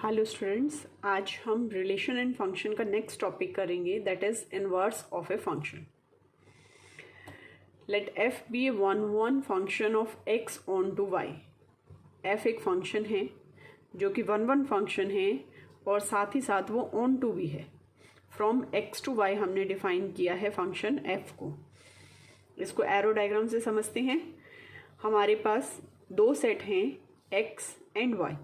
Hello students, आज हम relation and function का नेक्स्ट टॉपिक करेंगे, that is inverse of a function. Let F be a one function of X onto Y. F एक function है जो कि one function है और साथ ही साथ वो ऑन टू भी है. फ्रॉम एक्स टू वाई हमने डिफाइन किया है फंक्शन एफ को. इसको एरो डायग्राम से समझते हैं. हमारे पास दो सेट हैं एक्स एंड वाई.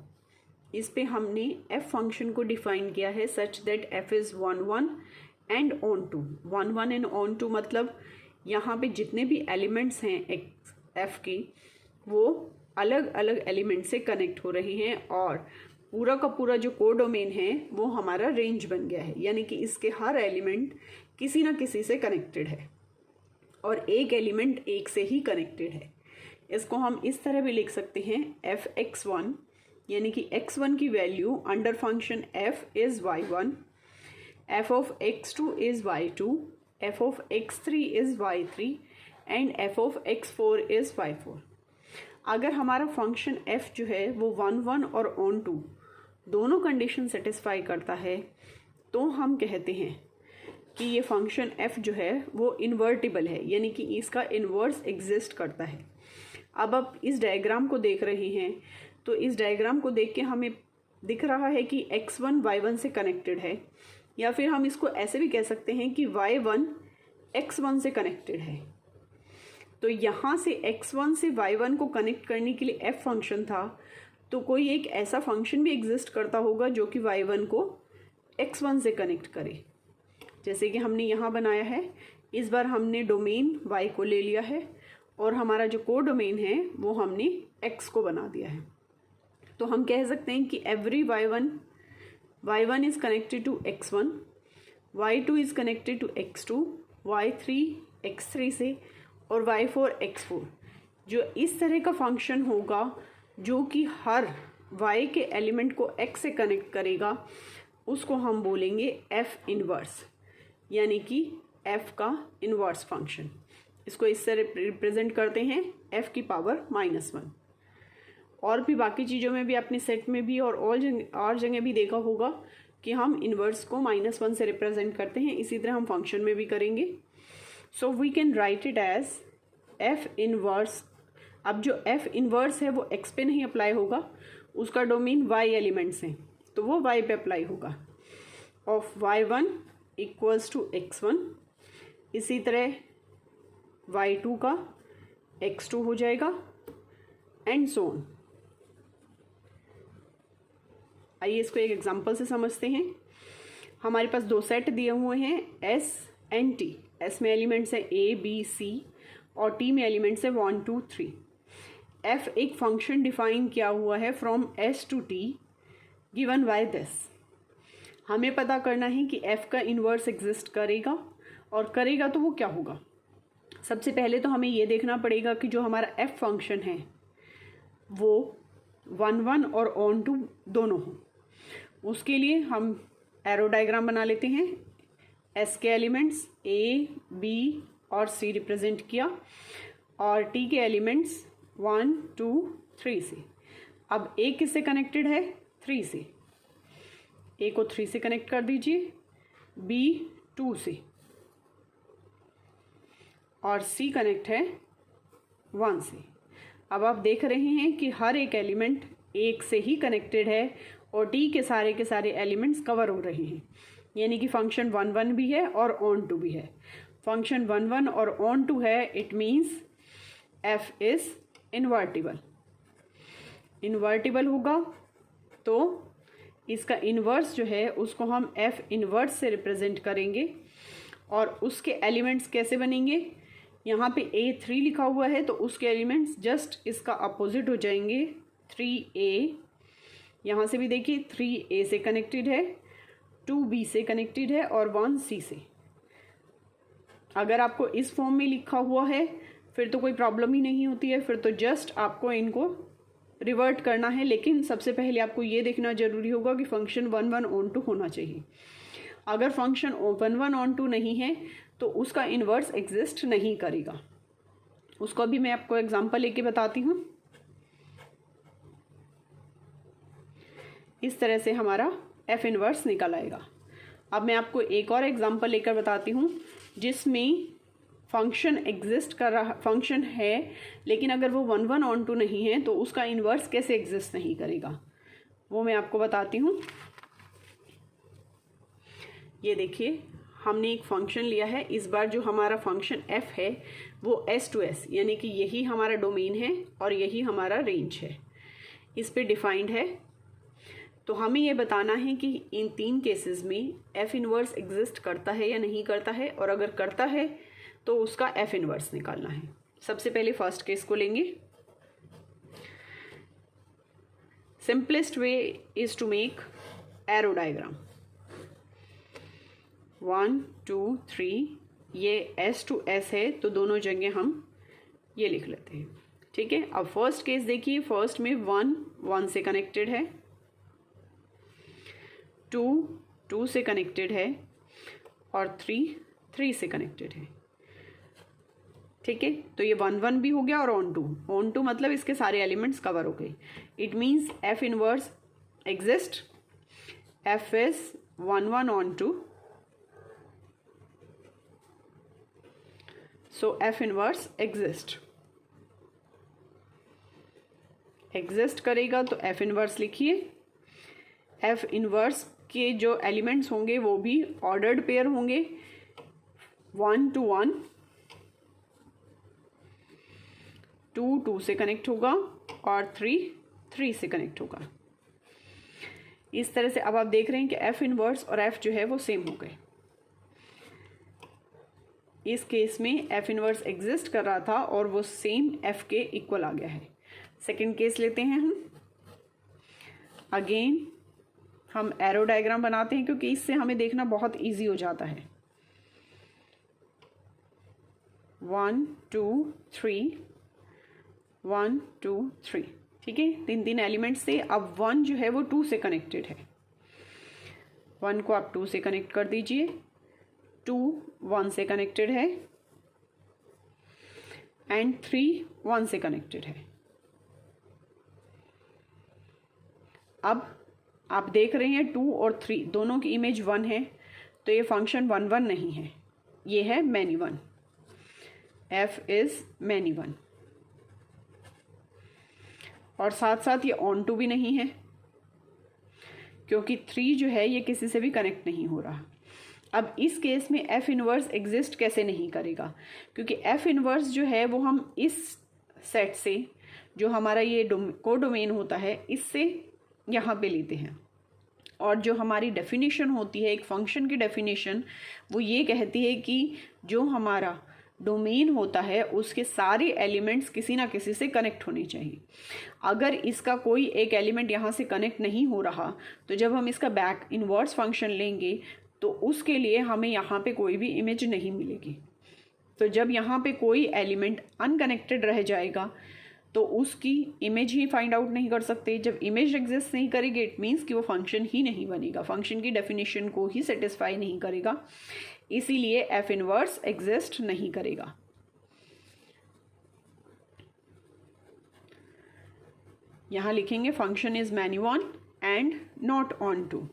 इस पे हमने एफ फंक्शन को डिफाइन किया है such that f is one and onto. One and onto मतलब यहाँ पे जितने भी एलिमेंट्स हैं एफ के वो अलग अलग एलिमेंट से कनेक्ट हो रहे हैं और पूरा का पूरा जो कोडोमेन है वो हमारा रेंज बन गया है. यानी कि इसके हर एलिमेंट किसी ना किसी से कनेक्टेड है और एक एलिमेंट एक से ही कनेक्टेड है. इसको हम इस तरह भी लिख सकते हैं एफ एक्स वन, यानी कि x1 की value under function f is y1, f of x2 is y2, f of x3 is y3 and f of x4 is y4. अगर हमारा फंक्शन f जो है वो वन और ऑन टू दोनों कंडीशन सेटिस्फाई करता है तो हम कहते हैं कि ये फंक्शन f जो है वो इन्वर्टिबल है, यानी कि इसका इन्वर्स एग्जिस्ट करता है. अब आप इस डायग्राम को देख रहे हैं तो इस डायग्राम को देख के हमें दिख रहा है कि x1 y1 से कनेक्टेड है, या फिर हम इसको ऐसे भी कह सकते हैं कि y1 x1 से कनेक्टेड है. तो यहाँ से x1 से y1 को कनेक्ट करने के लिए f फंक्शन था, तो कोई एक ऐसा फंक्शन भी एग्जिस्ट करता होगा जो कि y1 को x1 से कनेक्ट करे. जैसे कि हमने यहाँ बनाया है. इस बार हमने डोमेन y को ले लिया है और हमारा जो कोडोमेन है वो हमने x को बना दिया है. तो हम कह सकते हैं कि every y1 is connected to x1, y2 is connected to x2, y3 x3 से और y4 x4. जो इस तरह का फंक्शन होगा जो कि हर y के एलिमेंट को x से कनेक्ट करेगा उसको हम बोलेंगे f इनवर्स, यानी कि f का इनवर्स फंक्शन. इसको इस तरह रिप्रेजेंट करते हैं f की पावर -1. और भी बाकी चीज़ों में भी अपने सेट में भी और जगह भी देखा होगा कि हम इन्वर्स को -1 से रिप्रेजेंट करते हैं. इसी तरह हम फंक्शन में भी करेंगे. So we can write it as f inverse. अब जो एफ इनवर्स है वो एक्स पे नहीं अप्लाई होगा, उसका डोमेन वाई एलिमेंट्स हैं तो वो वाई पे अप्लाई होगा. Of y1 equals to x1. इसी तरह y2 का x2 हो जाएगा एंड सो ऑन. आइए इसको एक एग्जांपल से समझते हैं. हमारे पास दो सेट दिए हुए हैं S एंड T. S में एलिमेंट्स हैं A, B, C और T में एलिमेंट्स हैं 1, 2, 3. F एक फंक्शन डिफाइन किया हुआ है from S to T given by this. हमें पता करना है कि F का इन्वर्स एग्जिस्ट करेगा और करेगा तो वो क्या होगा. सबसे पहले तो हमें ये देखना पड़ेगा कि जो हमारा F फंक्शन है वो वन और ऑन टू दोनों हो. उसके लिए हम एरो डायग्राम बना लेते हैं. S के एलिमेंट्स A, B और C रिप्रेजेंट किया और T के एलिमेंट्स 1, 2, 3 से. अब A किससे कनेक्टेड है? 3 से. A को 3 से कनेक्ट कर दीजिए, B 2 से और C कनेक्ट है 1 से. अब आप देख रहे हैं कि हर एक एलिमेंट एक से ही कनेक्टेड है और T के सारे एलिमेंट्स कवर हो रहे हैं, यानी कि फंक्शन वन भी है और ऑन टू भी है. फंक्शन वन और ऑन टू है, it means f is invertible. Invertible होगा तो इसका इन्वर्स जो है उसको हम f इन्वर्स से रिप्रेजेंट करेंगे. और उसके एलिमेंट्स कैसे बनेंगे? यहाँ पे A3 लिखा हुआ है तो उसके एलिमेंट्स जस्ट इसका अपोजिट हो जाएंगे. 3A, यहाँ से भी देखिए 3A से कनेक्टेड है, 2B से कनेक्टेड है और 1C से. अगर आपको इस फॉर्म में लिखा हुआ है फिर तो कोई प्रॉब्लम ही नहीं होती है, फिर तो जस्ट आपको इनको रिवर्ट करना है. लेकिन सबसे पहले आपको ये देखना जरूरी होगा कि फंक्शन वन ऑन टू होना चाहिए. अगर फंक्शन वन ऑन टू नहीं है तो उसका इन्वर्स एग्जिस्ट नहीं करेगा. उसको भी मैं आपको एग्जांपल लेके बताती हूँ. इस तरह से हमारा एफ इनवर्स निकल आएगा। अब मैं आपको एक और एग्जांपल लेकर बताती हूँ जिसमें फंक्शन एग्जिस्ट कर रहा फंक्शन है, लेकिन अगर वो 1 1 ऑन टू नहीं है तो उसका इन्वर्स कैसे एग्जिस्ट नहीं करेगा, वो मैं आपको बताती हूँ। ये देखिए, हमने एक फंक्शन लिया है। इस बार जो हमारा फंक्शन f है वो s to s, यानी कि यही हमारा डोमेन है और यही हमारा रेंज है, इस पे डिफाइंड है। तो हमें ये बताना है कि इन 3 केसेस में f इनवर्स एग्जिस्ट करता है या नहीं करता है, और अगर करता है तो उसका f इनवर्स निकालना है। सबसे पहले फर्स्ट केस को लेंगे। Simplest way is to make arrow diagram. 1 2 3, ये s to s है तो दोनों जगह हम ये लिख लेते हैं, ठीक है। अब फर्स्ट केस देखिए, फर्स्ट में 1 1 से कनेक्टेड है, 2 2 से कनेक्टेड है और 3 3 से कनेक्टेड है, ठीक है। तो ये 1 1 भी हो गया और ऑन टू मतलब इसके सारे एलिमेंट्स कवर हो गए। It means f inverse exist, f is 1 1 onto, so f inverse exist करेगा तो एफ इनवर्स लिखिए। एफ इनवर्स के जो एलिमेंट्स होंगे वो भी ऑर्डर्ड पेयर होंगे, 1 to 1, 2 2 से कनेक्ट होगा और 3 3 से कनेक्ट होगा। इस तरह से अब आप देख रहे हैं कि एफ इनवर्स और एफ जो है वो सेम हो गए। इस केस में एफ इनवर्स एग्जिस्ट कर रहा था और वो सेम एफ के इक्वल आ गया है। सेकंड केस लेते हैं हम। अगेन हम एरो डायग्राम बनाते हैं क्योंकि इससे हमें देखना बहुत इजी हो जाता है। 1 2 3, 1 2 3, ठीक है, 3 3 एलिमेंट्स से। अब 1 जो है वो 2 से कनेक्टेड है, 1 को आप 2 से कनेक्ट कर दीजिए, 2 1 से कनेक्टेड है एंड 3 1 से कनेक्टेड है। अब आप देख रहे हैं 2 और 3 दोनों की इमेज 1 है, तो ये फंक्शन 1 1 नहीं है, ये है मैनी 1, f इज मैनी 1। और साथ साथ ये ऑन टू भी नहीं है क्योंकि 3 जो है ये किसी से भी कनेक्ट नहीं हो रहा। अब इस केस में एफ इनवर्स एग्जिस्ट कैसे नहीं करेगा, क्योंकि एफ इनवर्स जो है वो हम इस सेट से, जो हमारा ये कोडोमेन होता है, इससे यहाँ पे लेते हैं। और जो हमारी डेफिनेशन होती है एक फंक्शन की डेफिनेशन, वो ये कहती है कि जो हमारा डोमेन होता है उसके सारे एलिमेंट्स किसी ना किसी से कनेक्ट होने चाहिए। अगर इसका कोई एक एलिमेंट यहाँ से कनेक्ट नहीं हो रहा तो जब हम इसका बैक इनवर्स फंक्शन लेंगे तो उसके लिए हमें यहाँ पे कोई भी इमेज नहीं मिलेगी। तो जब यहाँ पे कोई एलिमेंट अनकनेक्टेड रह जाएगा तो उसकी इमेज ही फाइंड आउट नहीं कर सकते। जब इमेज एग्जिस्ट नहीं करेगी इट मीन्स कि वो फंक्शन ही नहीं बनेगा, फंक्शन की डेफिनेशन को ही सेटिस्फाई नहीं करेगा, इसीलिए एफ इनवर्स एग्जिस्ट नहीं करेगा। यहां लिखेंगे function is many 1 and not onto,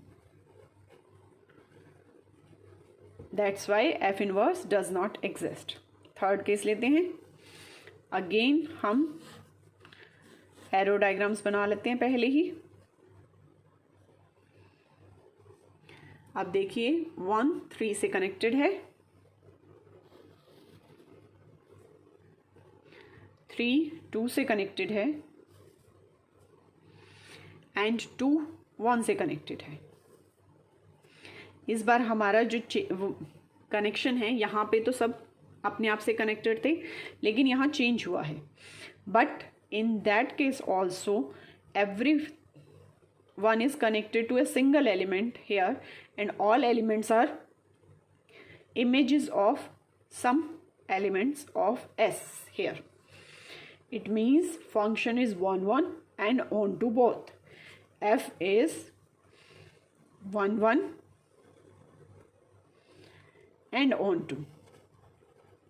that's why f inverse does not exist. Third case लेते हैं। अगेन हम एरो डायग्राम्स बना लेते हैं पहले ही। अब देखिए 1 3 से कनेक्टेड है, 3 2 से कनेक्टेड है एंड 2 1 से कनेक्टेड है। इस बार हमारा जो कनेक्शन है यहाँ पे तो सब अपने आप से कनेक्टेड थे, लेकिन यहाँ चेंज हुआ है। But in that case also every one is connected to a single element here and all elements are images of some elements of S here. It means function is 1 1 and on to both. F is 1 1 and on to.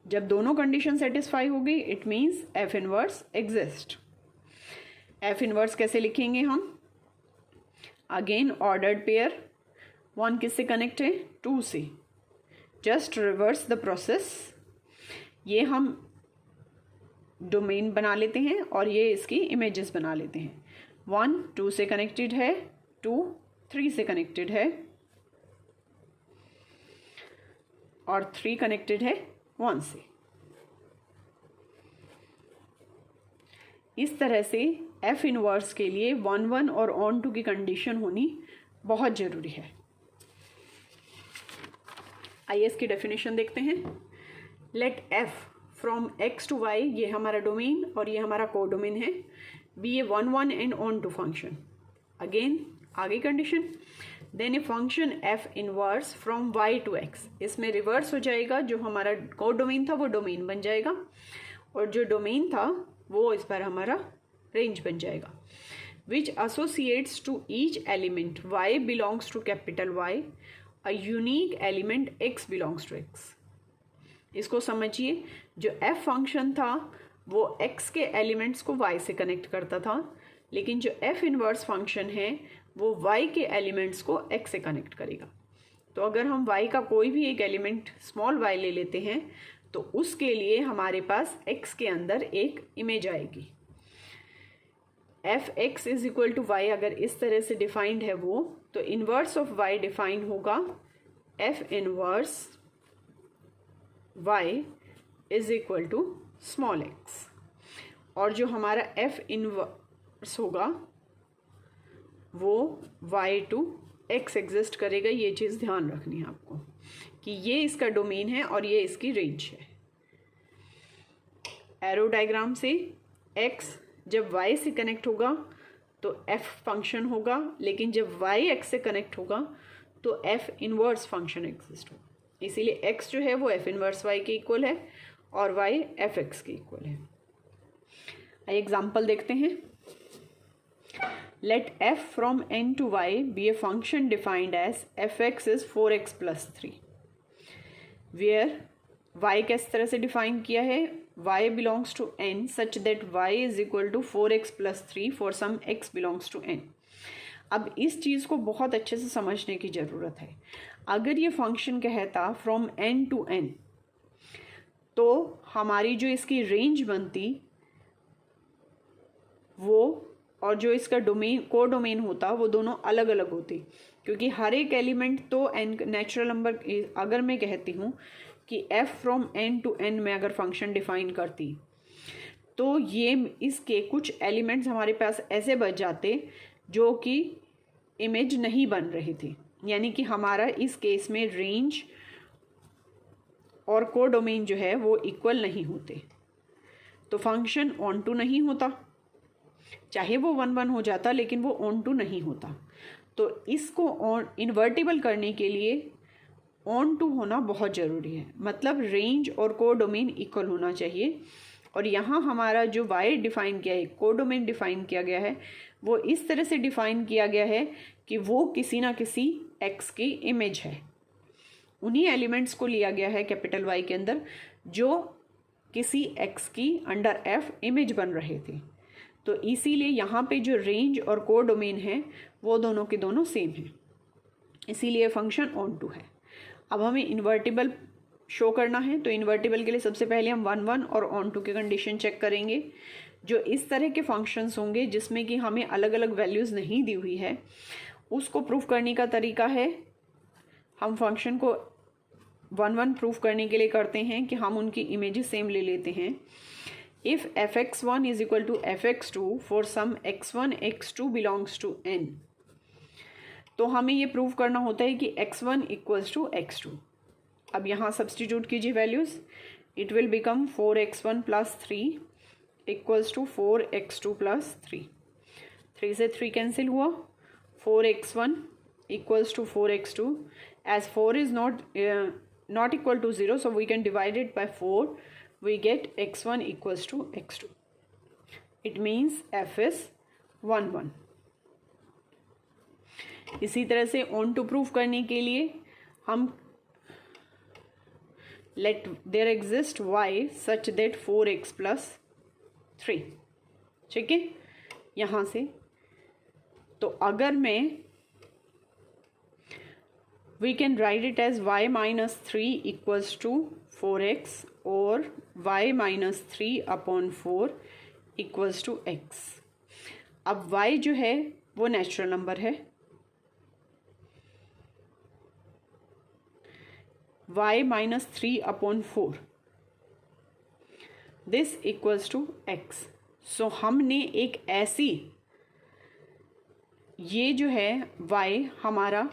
जब दोनों condition satisfy हो गई it means f inverse exist. F inverse कैसे लिखेंगे हम? Again ordered pair, 1 किससे connect है, 2 से। जस्ट रिवर्स द प्रोसेस, ये हम डोमेन बना लेते हैं और ये इसकी इमेजेस बना लेते हैं। 1 2 से कनेक्टेड है, 2 3 से कनेक्टेड है और 3 कनेक्टेड है 1 से। इस तरह से एफ इनवर्स के लिए 1 1 और ऑन टू की कंडीशन होनी बहुत ज़रूरी है। आइए इसकी डेफिनेशन देखते हैं। Let F from X to Y, ये हमारा डोमेन और ये हमारा कोडोमेन है, be A 1 1 and onto function. Again आगे condition, then a function F inverse from Y to X, इसमें रिवर्स हो जाएगा, जो हमारा कोडोमेन था वो डोमेन बन जाएगा और जो डोमेन था वो इस पर हमारा रेंज बन जाएगा। Which associates to each element Y belongs to capital Y, a unique element X belongs to X. इसको समझिए, जो एफ फंक्शन था वो एक्स के एलिमेंट्स को वाई से कनेक्ट करता था, लेकिन जो एफ इनवर्स फंक्शन है वो वाई के एलिमेंट्स को एक्स से कनेक्ट करेगा। तो अगर हम वाई का कोई भी एक एलिमेंट स्मॉल वाई ले लेते हैं तो उसके लिए हमारे पास एक्स के अंदर एक इमेज आएगी। F x is equal to y अगर इस तरह से डिफाइंड है वो, तो इनवर्स ऑफ वाई डिफाइन होगा f inverse y is equal to small x, और जो हमारा एफ इनवर्स होगा वो वाई टू एक्स एग्जिस्ट करेगा। ये चीज़ ध्यान रखनी है आपको कि ये इसका डोमेन है और ये इसकी रेंज है। एरो डायग्राम से एक्स जब y से कनेक्ट होगा तो f फंक्शन होगा, लेकिन जब y x से कनेक्ट होगा तो f इनवर्स फंक्शन एग्जिस्ट होगा। इसीलिए x जो है वो f इनवर्स y के इक्वल है और y f x के इक्वल है। आइए एग्जांपल देखते हैं। Let f from n to y be a function defined as fx is 4x plus 3, where y किस तरह से डिफाइन किया है, y belongs to n such that y is equal to 4x plus 3 for some x belongs to n। अब इस चीज़ को बहुत अच्छे से समझने की ज़रूरत है। अगर ये फंक्शन कहता फ्रॉम n टू n, तो हमारी जो इसकी रेंज बनती वो और जो इसका डोमेन को डोमेन होता वो दोनों अलग अलग होती, क्योंकि हर एक एलिमेंट तो n नेचुरल नंबर। अगर मैं कहती हूँ कि f from n to n में अगर फंक्शन डिफाइन करती तो ये इसके कुछ एलिमेंट्स हमारे पास ऐसे बच जाते जो कि इमेज नहीं बन रही थी, यानी कि हमारा इस केस में रेंज और कोडोमेन जो है वो इक्वल नहीं होते, तो फंक्शन ऑन टू नहीं होता। चाहे वो 1 1 हो जाता लेकिन वो ऑन टू नहीं होता। तो इसको ऑन इन्वर्टिबल करने के लिए ऑन टू होना बहुत ज़रूरी है, मतलब रेंज और कोडोमेन इक्वल होना चाहिए। और यहाँ हमारा जो वाई डिफाइन किया है, कोडोमेन डिफाइन किया गया है, वो इस तरह से डिफाइन किया गया है कि वो किसी ना किसी एक्स की इमेज है। उन्हीं एलिमेंट्स को लिया गया है कैपिटल वाई के अंदर जो किसी एक्स की अंडर एफ इमेज बन रहे थे। तो इसीलिए यहाँ पे जो रेंज और कोडोमेन है वो दोनों के दोनों सेम हैं, इसीलिए फंक्शन ऑन टू है। अब हमें इन्वर्टिबल शो करना है, तो इन्वर्टिबल के लिए सबसे पहले हम 1 1 और ऑन टू की कंडीशन चेक करेंगे। जो इस तरह के फंक्शंस होंगे जिसमें कि हमें अलग अलग वैल्यूज़ नहीं दी हुई है, उसको प्रूफ करने का तरीका है, हम फंक्शन को 1 1 प्रूफ करने के लिए करते हैं कि हम उनकी इमेजेस सेम ले लेते हैं। If fx1 is equal to fx2 for some x1 x2 belongs to n, तो हमें ये प्रूव करना होता है कि x1 इक्वल्स टू x2। अब यहाँ सब्सटीट्यूट कीजिए values, it will become 4x1 plus 3 equals to 4x2 plus 3। 3 से 3 कैंसिल हुआ, 4x1 equals to 4x2। As 4 is not equal to 0, so we can divide it by 4, we get x1 equals to x2. It means f is 1 1। इसी तरह से on to proof करने के लिए हम let there exist y such that 4x plus 3, ठीक है। यहाँ से तो अगर मैं we can write it as y minus 3 equals to 4x और y minus 3 upon 4 equals to x. अब y जो है वो नेचुरल नंबर है, y minus 3 upon 4 this equals to x. So हमने एक ऐसी, ये जो है y हमारा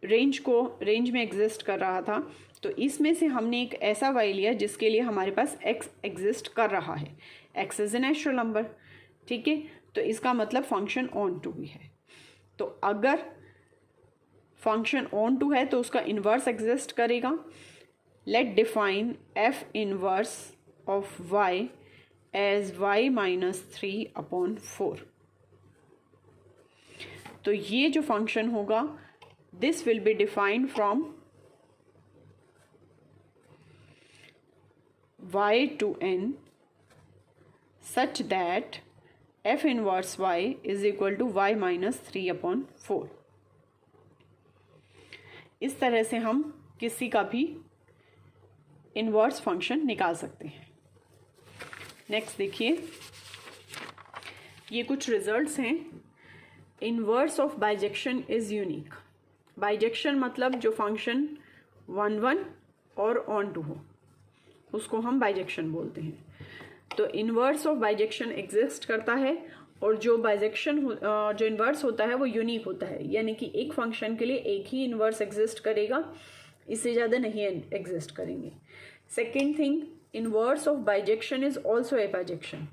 रेंज में एग्जिस्ट कर रहा था, तो इसमें से हमने एक ऐसा y लिया जिसके लिए हमारे पास x एग्जिस्ट कर रहा है. x is a natural number, ठीक है. तो इसका मतलब फंक्शन ऑन टू भी है. तो अगर फंक्शन ऑन टू है तो उसका इन्वर्स एग्जिस्ट करेगा. Let define f inverse of y as y minus 3 upon 4. तो ये जो फंक्शन होगा this will be defined from y to n such that f inverse y is equal to y minus 3 upon 4. इस तरह से हम किसी का भी इन्वर्स फंक्शन निकाल सकते हैं. नेक्स्ट देखिए, ये कुछ रिजल्ट्स हैं. Inverse of bijection is unique. Bijection मतलब जो फंक्शन 1 1 और ऑन टू हो उसको हम बाइजेक्शन बोलते हैं. तो इन्वर्स ऑफ बाइजेक्शन एग्जिस्ट करता है और जो बाइजेक्शन जो इन्वर्स होता है वो यूनिक होता है, यानी कि एक फंक्शन के लिए एक ही इन्वर्स एग्जिस्ट करेगा, इससे ज़्यादा नहीं एग्जिस्ट करेंगे. Second thing, inverse of bijection is also a bijection.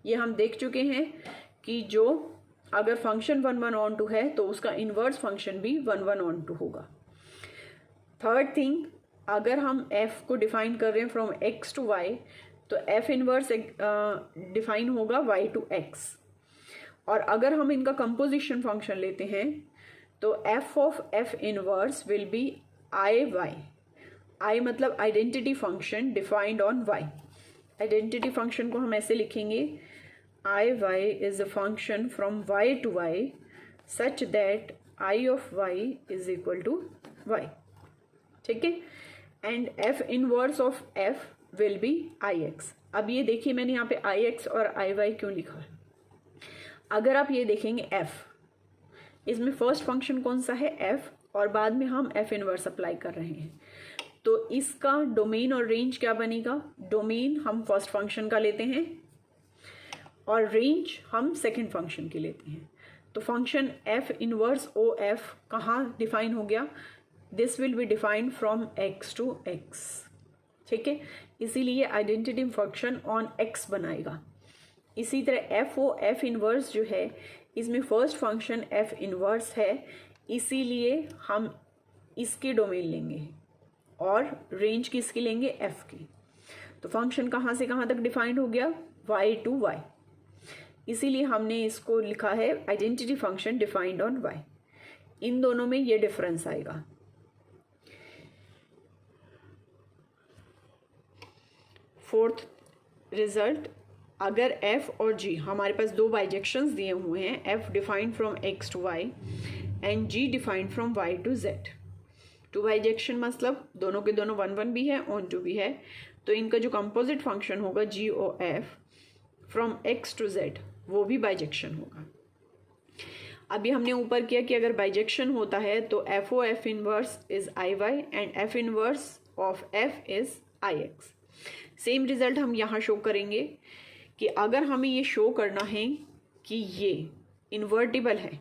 ये हम देख चुके हैं कि जो अगर फंक्शन 1 1 ऑन टू है तो उसका इन्वर्स फंक्शन भी 1 1 ऑन टू होगा. थर्ड थिंग, अगर हम f को डिफाइन कर रहे हैं फ्रॉम x टू y तो f इन्वर्स डिफाइन होगा y टू x. और अगर हम इनका कंपोजिशन फंक्शन लेते हैं तो f of f inverse will be i y. i मतलब identity function defined on y. Identity function को हम ऐसे लिखेंगे, i y is a function from y to y such that i of y is equal to y. ठीक है. And f inverse of f will be ix. अब ये देखिए मैंने यहाँ पे ix और iy क्यों लिखा है. अगर आप ये देखेंगे f, इसमें फर्स्ट फंक्शन कौन सा है f, और बाद में हम f इनवर्स अप्लाई कर रहे हैं, तो इसका डोमेन और रेंज क्या बनेगा. डोमेन हम फर्स्ट फंक्शन का लेते हैं और रेंज हम सेकेंड फंक्शन की लेते हैं. तो function f inverse o f कहाँ डिफाइन हो गया. This will be defined from x to x. ठीक है, इसीलिए आइडेंटिटी फंक्शन ऑन x बनाएगा. इसी तरह f ओ f इनवर्स जो है इसमें फर्स्ट फंक्शन f इनवर्स है, इसीलिए हम इसकी डोमेन लेंगे और रेंज किसकी लेंगे, f की. तो फंक्शन कहाँ से कहाँ तक डिफाइंड हो गया, y टू y. इसीलिए हमने इसको लिखा है identity function defined on y. इन दोनों में ये डिफरेंस आएगा. फोर्थ रिजल्ट, अगर f और g हमारे पास दो बाइजेक्शंस दिए हुए हैं, f defined from x to y and g defined from y to z. Two bijection मतलब दोनों के दोनों 1 1 भी है, ऑन टू भी है, तो इनका जो कंपोजिट फंक्शन होगा g o f from x to z वो भी बाइजेक्शन होगा. अभी हमने ऊपर किया कि अगर बाइजेक्शन होता है तो f o f inverse is i y and f inverse of f is i x. Same result हम यहाँ शो करेंगे कि अगर हमें ये शो करना है कि ये इन्वर्टिबल है,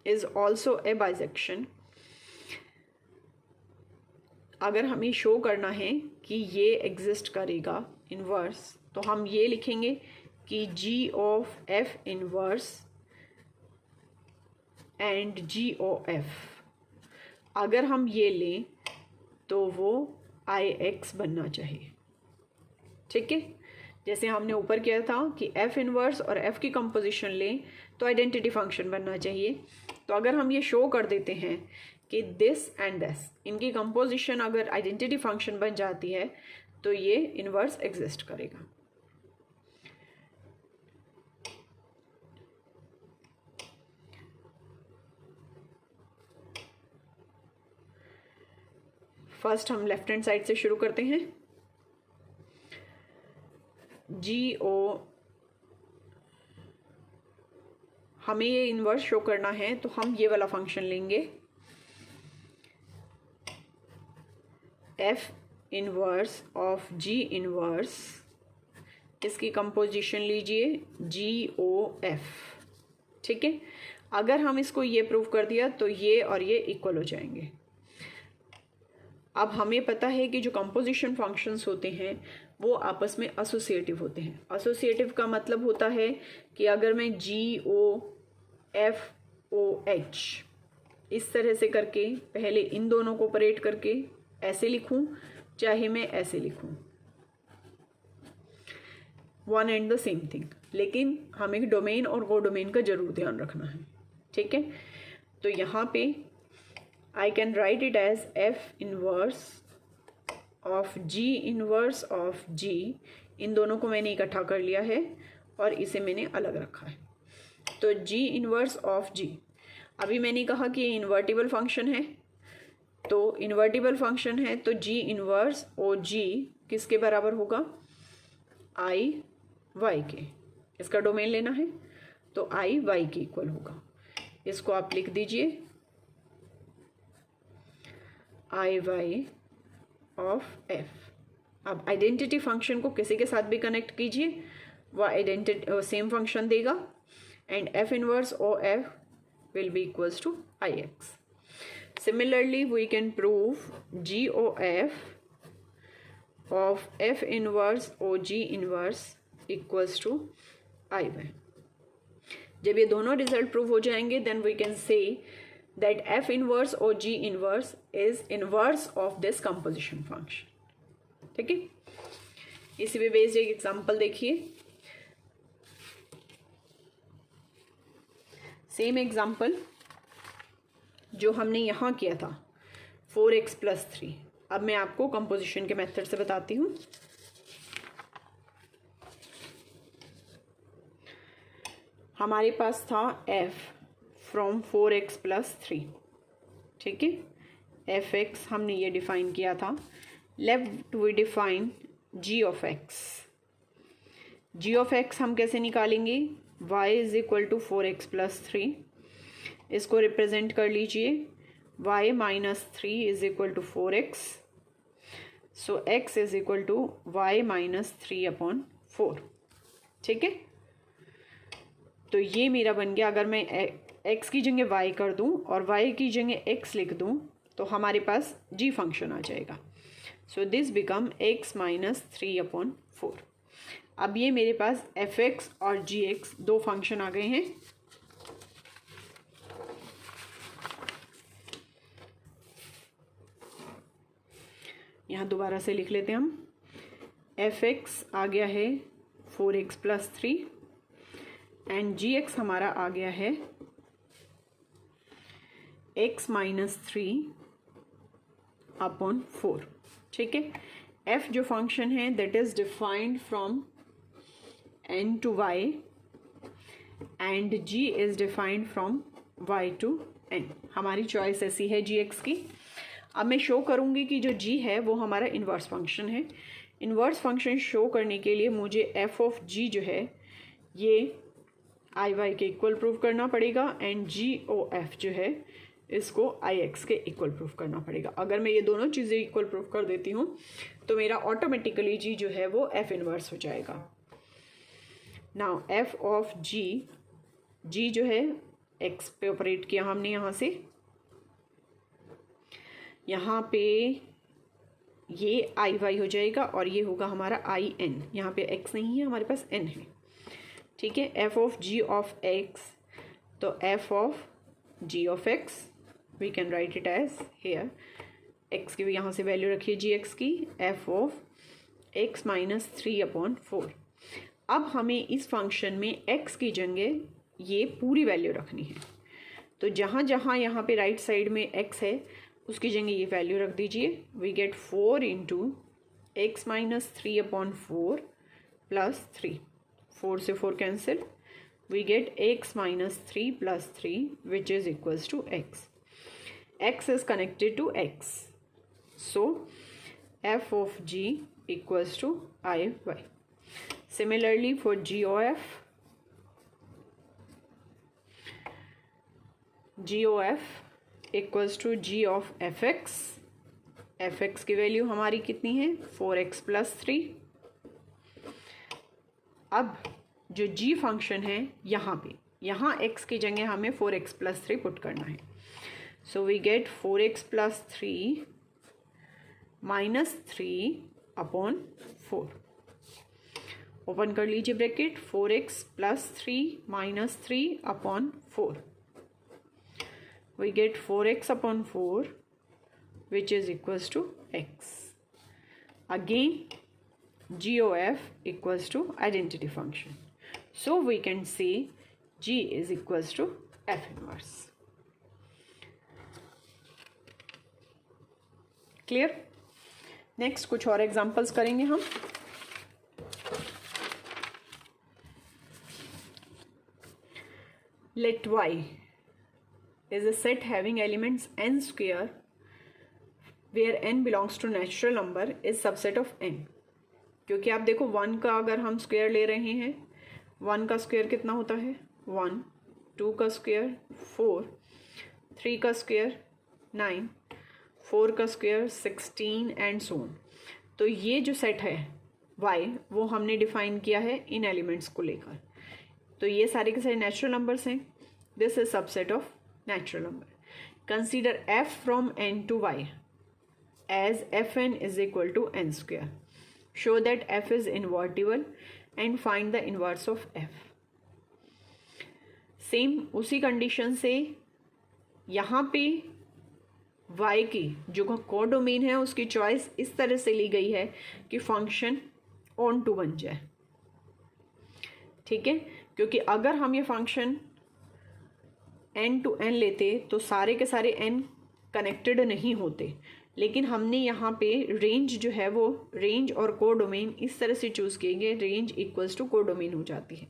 इज ऑल्सो ए बाइजेक्शन. अगर हमें शो करना है कि ये एग्जिस्ट करेगा इन्वर्स, तो हम ये लिखेंगे कि g of f inverse and g o f, अगर हम ये लें तो वो i x बनना चाहिए. ठीक है, जैसे हमने ऊपर किया था कि f इनवर्स और f की कंपोजिशन लें तो आइडेंटिटी फंक्शन बनना चाहिए. तो अगर हम ये शो कर देते हैं कि दिस एंड दिस इनकी कंपोजिशन अगर आइडेंटिटी फंक्शन बन जाती है तो ये इनवर्स एग्जिस्ट करेगा. फर्स्ट हम लेफ्ट हैंड साइड से शुरू करते हैं। GO, हमें ये इन्वर्स शो करना है तो हम ये वाला फंक्शन लेंगे, F inverse of G inverse, इसकी कंपोजिशन लीजिए GOF। ठीक है, अगर हम इसको ये प्रूव कर दिया तो ये और ये इक्वल हो जाएंगे। अब हमें पता है कि जो कंपोजिशन फंक्शंस होते हैं वो आपस में एसोसिएटिव होते हैं। एसोसिएटिव का मतलब होता है कि अगर मैं GOFOH इस तरह से करके पहले इन दोनों को ऑपरेट करके ऐसे लिखूं, चाहे मैं ऐसे लिखूं, one and the same thing, लेकिन हमें डोमेन और कोडोमेन का जरूर ध्यान रखना है। ठीक है, तो यहाँ पे I can write it as F inverse of G inverse of G। इन दोनों को मैंने इकट्ठा कर लिया है और इसे मैंने अलग रखा है। तो G इनवर्स ऑफ G, अभी मैंने कहा कि ये इन्वर्टिबल फंक्शन है, तो इन्वर्टिबल फंक्शन है तो G इनवर्स ओ G किसके बराबर होगा, I Y के। इसका डोमेन लेना है तो I Y के इक्वल होगा। इसको आप लिख दीजिए I Y ऑफ F। अब आइडेंटिटी फंक्शन को किसी के साथ भी कनेक्ट कीजिए, वह आइडेंटिटी सेम फंक्शन देगा, and F inverse o F will be equals to IX. Similarly, we can prove GOF of F inverse OG inverse equals to IY. जब ये दोनों रिजल्ट प्रूव हो जाएंगे then we can say that F inverse और G inverse is inverse of this composition function. ठीक है, इसी पे बेस्ड एक एग्जांपल देखिए। सेम एग्जाम्पल जो हमने यहाँ किया था 4x + 3, अब मैं आपको कंपोजिशन के मेथड से बताती हूँ। हमारे पास था f फ्रॉम 4x + 3। ठीक है, fx हमने ये डिफाइन किया था। Left we define g of x। g of x हम कैसे निकालेंगे, y is equal to 4x + 3। इसको रिप्रेजेंट कर लीजिए, y - 3 is equal to 4x, so x is equal to y - 3/4। ठीक है, तो ये मेरा बन गया। अगर मैं x की जगह y कर दूं और y की जगह x लिख दूं तो हमारे पास g फंक्शन आ जाएगा। So this become x - 3/4। अब ये मेरे पास fx और gx दो फंक्शन आ गए हैं। यहाँ दोबारा से लिख लेते हैं हम, fx आ गया है 4x + 3 एंड gx हमारा आ गया है x - 3/4। ठीक है, f जो फंक्शन है that is defined from n to y and g is defined from y to n। हमारी चॉइस ऐसी है gx की। अब मैं शो करूंगी कि जो g है वो हमारा इन्वर्स फंक्शन है। इन्वर्स फंक्शन शो करने के लिए मुझे f ऑफ g जो है ये आई वाई के इक्वल प्रूव करना पड़ेगा एंड GOF जो है इसको IX के इक्वल प्रूव करना पड़ेगा। अगर मैं ये दोनों चीज़ें इक्वल प्रूव कर देती हूँ तो मेरा ऑटोमेटिकली G जो है वो F इनवर्स हो जाएगा। Now F of G, G जो है X पे ऑपरेट किया हमने, यहाँ पे ये IY हो जाएगा और ये होगा हमारा IN। यहाँ पे X नहीं है, हमारे पास N है। ठीक है, F of G of X, तो F of G of X we can write it as here, X की भी यहाँ से वैल्यू रखिए GX की, F ऑफ X - 3/4। अब हमें इस फंक्शन में X की जगह ये पूरी वैल्यू रखनी है, तो जहाँ जहाँ यहाँ पे राइट साइड में X है उसकी जगह ये वैल्यू रख दीजिए। वी गेट 4 × X - 3/4 + 3, 4 से 4 cancel, we get x - 3 + 3 which is equals to x. X is connected to x, so f of g equals to iy. Similarly for g of equals to g of fx. fx की value हमारी कितनी है 4x + 3. अब जो g function है यहाँ x की जगह हमें 4x + 3 पुट करना है. So we get 4x + 3 minus 3 upon 4. Open कर लीजिए bracket. 4x + 3 minus 3 upon 4. We get 4x upon 4 which is equals to x. Again g of f equals to identity function. So we can say g is equals to f inverse. Clear? Next कुछ और examples करेंगे हम. Let y is a set having elements n square where n belongs to natural number is subset of n. क्योंकि आप देखो 1 का अगर हम स्क्वायर ले रहे हैं, 1 का स्क्वायर कितना होता है 1, 2 का स्क्वायर 4, 3 का स्क्वायर 9, 4 का स्क्वायर 16 एंड सो ऑन. तो ये जो सेट है y वो हमने डिफाइन किया है इन एलिमेंट्स को लेकर. तो ये सारे के सारे नेचुरल नंबर्स हैं. This is subset of natural number. Consider f from n to y as fn is equal to n square. Show that f is invertible and find the inverse of f. Same उसी condition से यहाँ पे y की जो codomain है उसकी choice इस तरह से ली गई है कि फंक्शन ऑन टू बन जाए. ठीक है, क्योंकि अगर हम ये फंक्शन n to n लेते तो सारे के सारे n कनेक्टेड नहीं होते. लेकिन हमने यहाँ पे रेंज जो है वो रेंज और कोडोमेन इस तरह से चूज़ किए, रेंज इक्वल्स टू कोडोमेन हो जाती है.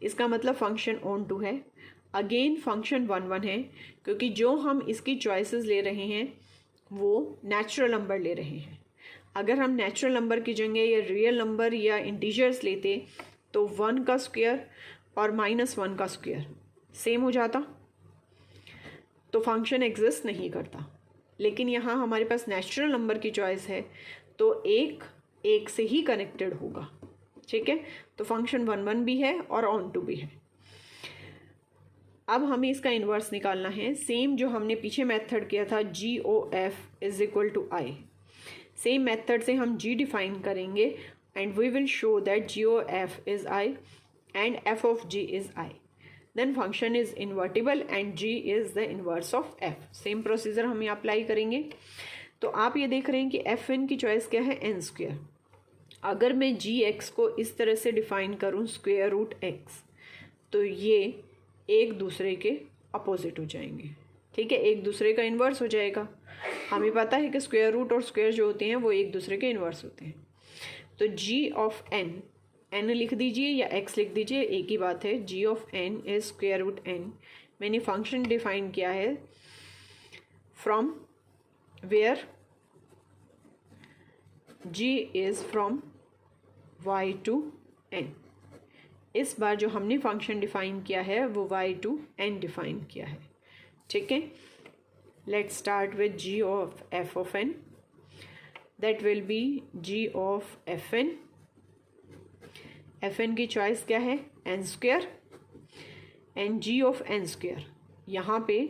इसका मतलब फंक्शन ऑन टू है. अगेन फंक्शन 1 1 है क्योंकि जो हम इसकी चॉइसेस ले रहे हैं वो नेचुरल नंबर ले रहे हैं. अगर हम नेचुरल नंबर की जगह या रियल नंबर या इंटीजर्स लेते तो 1 का स्क्वायर और -1 का स्क्वायर सेम हो जाता, तो फंक्शन एग्जिस्ट नहीं करता. लेकिन यहाँ हमारे पास नेचुरल नंबर की चॉइस है तो एक से ही कनेक्टेड होगा. ठीक है, तो फंक्शन 1 1 भी है और ऑन टू भी है. अब हमें इसका इन्वर्स निकालना है. सेम जो हमने पीछे मेथड किया था g o f is equal to I, same method से हम जी डिफाइन करेंगे and we will show that g o f is I and f of g is I. Then function is invertible and g is the inverse of f. Same procedure हम यहाँ apply करेंगे. तो आप ये देख रहे हैं कि fn की चॉइस क्या है n स्क्वायर. अगर मैं gx को इस तरह से डिफाइन करूँ स्क्वायर रूट x तो ये एक दूसरे के अपोजिट हो जाएंगे. ठीक है, एक दूसरे का इन्वर्स हो जाएगा. हमें पता है कि स्क्वायर रूट और स्क्वायर जो होते हैं वो एक दूसरे के इन्वर्स होते हैं. तो g ऑफ n लिख दीजिए या x लिख दीजिए, एक ही बात है. g of n is square root n. मैंने फंक्शन डिफाइन किया है from where g is from y to n. इस बार जो हमने फंक्शन डिफाइन किया है वो y टू n डिफाइन किया है. ठीक है, let's start with g of f of n. That will be g of fn. fn की चॉइस क्या है n square and g of n square. यहाँ पे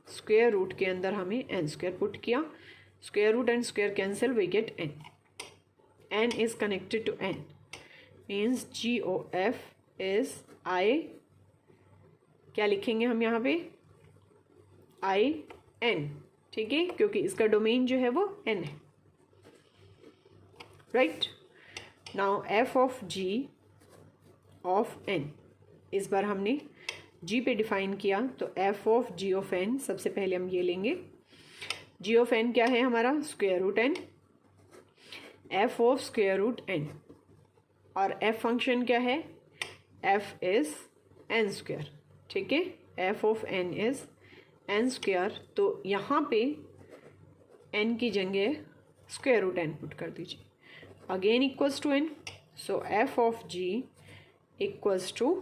स्क्वायर रूट के अंदर हमें n स्क्वायर पुट किया. Square root and square cancel, we get n. n is connected to n means g o f is i. क्या लिखेंगे हम यहाँ पे i n. ठीक है, क्योंकि इसका डोमेन जो है वो n है. Right, now f of g of n इस बार हमने g पे डिफाइन किया. तो f of g of n सबसे पहले हम ये लेंगे. g ऑफ n क्या है हमारा square root n. f of square root n और f फंक्शन क्या है f इज n स्क्वायर. ठीक है, f of n is n square. तो यहाँ पे एन की जगह स्क्वायर रूट एन पुट कर दीजिए, again equals to n, so f of g equals to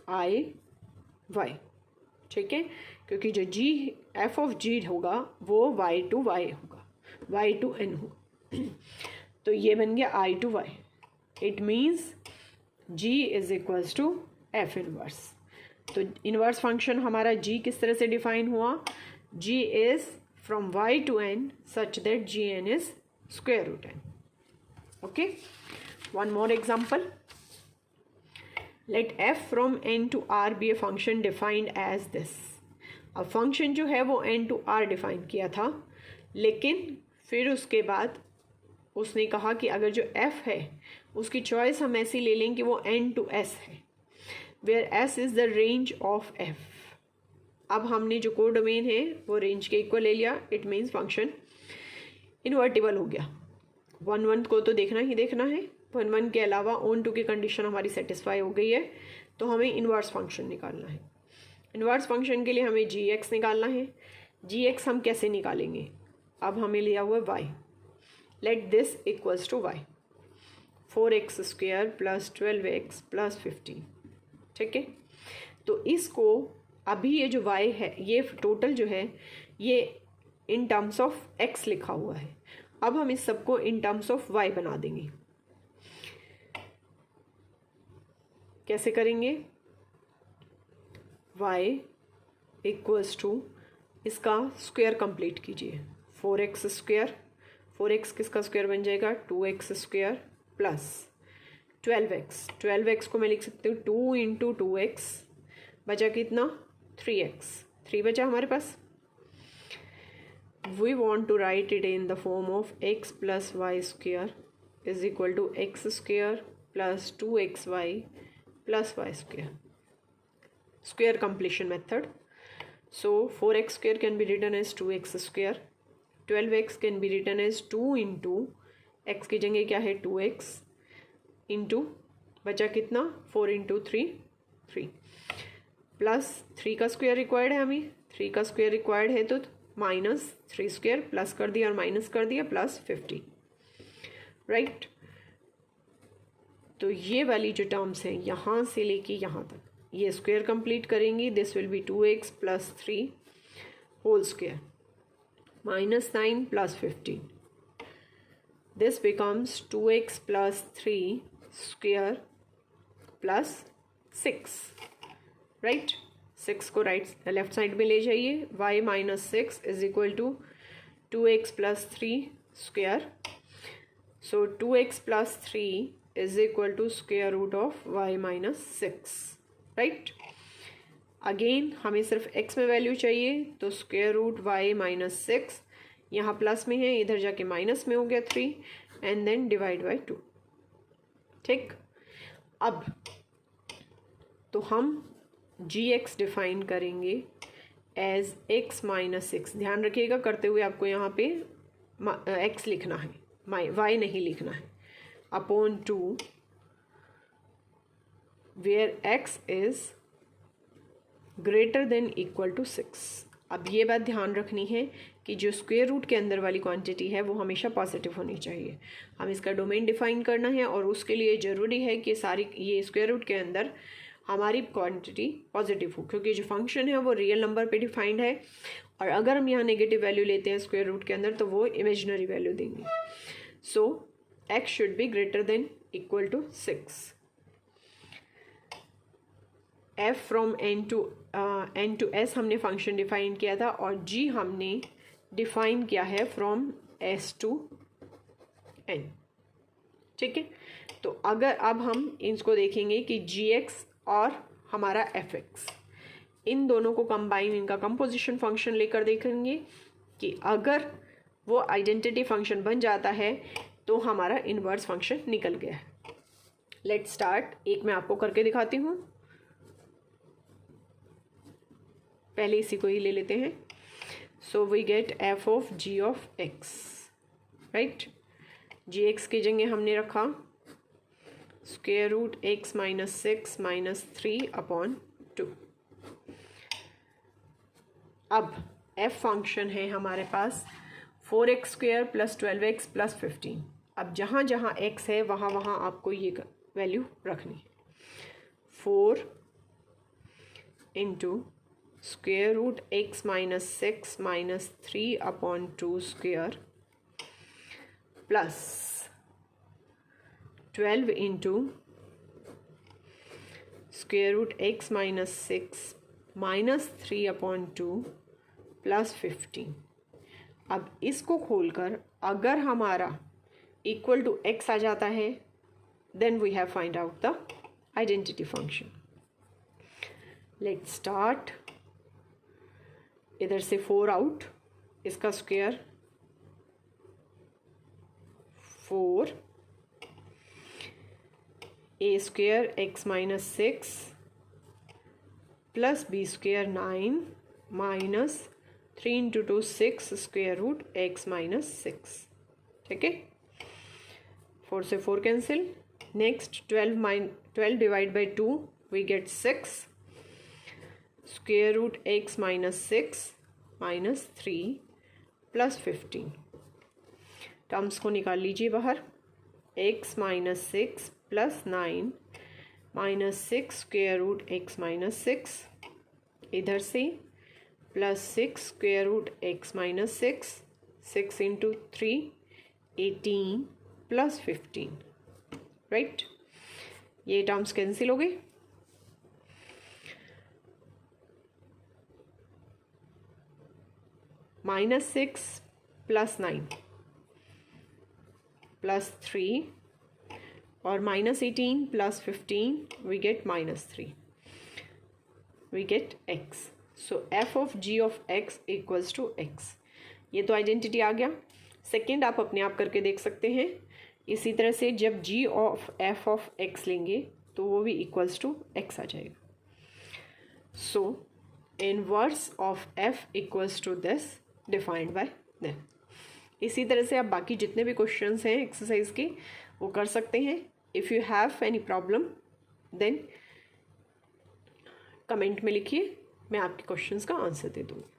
I y, ठीक है, क्योंकि जो जी एफ ऑफ जी होगा वो वाई टू वाई होगा, वाई टू एन होगा, तो ये बन गया I to y. It means g is equals to f inverse. तो इनवर्स फंक्शन हमारा जी किस तरह से डिफाइन हुआ, g is from Y to n such that g n is square root n. Okay, one more example, let F from n to r be a function defined as this. अब function जो है वो n to are define किया था, लेकिन फिर उसके बाद उसने कहा कि अगर जो एफ है उसकी चॉइस हम ऐसी ले लें कि वो एन टू एस है, where s is the range of f. अब हमने जो कोडोमेन है वो रेंज के इक्वल ले लिया, इट मीन्स फंक्शन इन्वर्टिबल हो गया। 1 को तो देखना ही देखना है, 1 के अलावा ऑन टू की कंडीशन हमारी सेटिस्फाई हो गई है, तो हमें इन्वर्स फंक्शन निकालना है। इन्वर्स फंक्शन के लिए हमें जी एक्स निकालना है। जी एक्स हम कैसे निकालेंगे, अब हमें लिया हुआ y, let this equals to y, 4x square plus 12x plus 15, ठीक है। तो इसको अभी ये जो y है ये टोटल जो है ये इन टर्म्स ऑफ x लिखा हुआ है, अब हम इस सबको इन टर्म्स ऑफ y बना देंगे। कैसे करेंगे, y इक्वल्स टू इसका स्क्वायर कंप्लीट कीजिए, 4x स्क्वायर, 4x किसका स्क्वायर बन जाएगा 2x square plus 12x, 12x को मैं लिख सकती हूँ 2 इंटू 2x, बचा कितना 3x, 3 बचा हमारे पास। We want to write it in the form of x plus y square is equal to x square plus 2xy plus y square, square completion method. So 4x square can be written as 2x square, 12x can be written as 2 into x की जगह क्या है 2x into बचा कितना 4 into 3 3 plus 3 का square required है, हमें 3 का स्क्वायर रिक्वायर्ड है तो माइनस 3 स्क्वायर प्लस कर दिया और माइनस कर दिया प्लस 50, राइट। तो ये वाली जो टर्म्स हैं यहाँ से लेके यहाँ तक ये स्क्वायर कंप्लीट करेंगी, this will be 2x plus 3 whole square minus 9 plus 15, this becomes 2x plus 3 square plus 6, right। 6 को राइट लेफ्ट साइड में ले जाइए, y minus 6 is equal to 2x plus 3 square, so 2x plus 3 is equal to square root of y minus 6, right. Again हमें सिर्फ x में value चाहिए, तो square root y minus 6 यहाँ प्लस में है, इधर जाके माइनस में हो गया 3 एंड देन डिवाइड बाई 2, ठीक। अब तो हम जी एक्स डिफाइन करेंगे एज x माइनस 6, ध्यान रखिएगा करते हुए आपको यहाँ पे x लिखना है, y नहीं लिखना है, upon 2 where x is greater than equal to 6। अब ये बात ध्यान रखनी है कि जो स्क्वायर रूट के अंदर वाली क्वांटिटी है वो हमेशा पॉजिटिव होनी चाहिए। हम इसका डोमेन डिफाइन करना है और उसके लिए ज़रूरी है कि सारी ये स्क्वायर रूट के अंदर हमारी क्वांटिटी पॉजिटिव हो, क्योंकि जो फंक्शन है वो रियल नंबर पे डिफाइंड है, और अगर हम यहाँ नेगेटिव वैल्यू लेते हैं स्क्वायर रूट के अंदर तो वो इमेजिनरी वैल्यू देंगे। So x should be greater than equal to 6। f from n to s हमने फंक्शन डिफाइन किया था, और g हमने डिफाइन किया है फ्रॉम s टू n, ठीक है। तो अगर अब हम इसको देखेंगे कि gx और हमारा fx इन दोनों को कंबाइन, इनका कंपोजिशन फंक्शन लेकर देखेंगे कि अगर वो आइडेंटिटी फंक्शन बन जाता है तो हमारा इनवर्स फंक्शन निकल गया है। लेट्स स्टार्ट, एक मैं आपको करके दिखाती हूँ, पहले इसी को ही ले लेते हैं। So we get f of g of x, right. gx की जगह हमने रखा square root x minus 6 minus 3 upon 2। अब f फंक्शन है हमारे पास 4x² प्लस 12x प्लस 15। अब जहाँ जहाँ x है वहाँ वहाँ आपको ये वैल्यू रखनी है। 4 into square root x minus 6 minus 3/2² plus 12 into square root x minus 6 minus 3/2 plus 15। अब इसको खोलकर अगर हमारा इक्वल टू x आ जाता है then we have find out the identity function. Let's start. इधर से 4 आउट, इसका square 4 a² x minus 6 plus b² 9 minus 3 into 2 6 square root x minus 6। ठीक है, 4 से 4 cancel. Next 12 divide by 2 we get 6 square root x minus 6 minus 3 plus 15। Terms को निकाल लीजिए बाहर। x minus 6 plus 9 minus 6 square root x minus 6, इधर से plus 6 square root x minus 6, 6 into 3 18 plus 15। Right, ये टर्म्स कैंसिल हो गई। Minus 6 plus 9 plus 3 और minus 18 plus 15 we get minus 3, we get x। So f of g of x equals to x। ये तो identity आ गया। Second आप अपने आप करके देख सकते हैं। इसी तरह से जब g of f of x लेंगे तो वो भी इक्वल्स टू x आ जाएगा। So inverse of f equals to this defined by them. इसी तरह से आप बाकी जितने भी क्वेश्चंस हैं एक्सरसाइज के वो कर सकते हैं। If you have any problem then comment में लिखिए, मैं आपके क्वेश्चंस का आंसर दे दूँगी।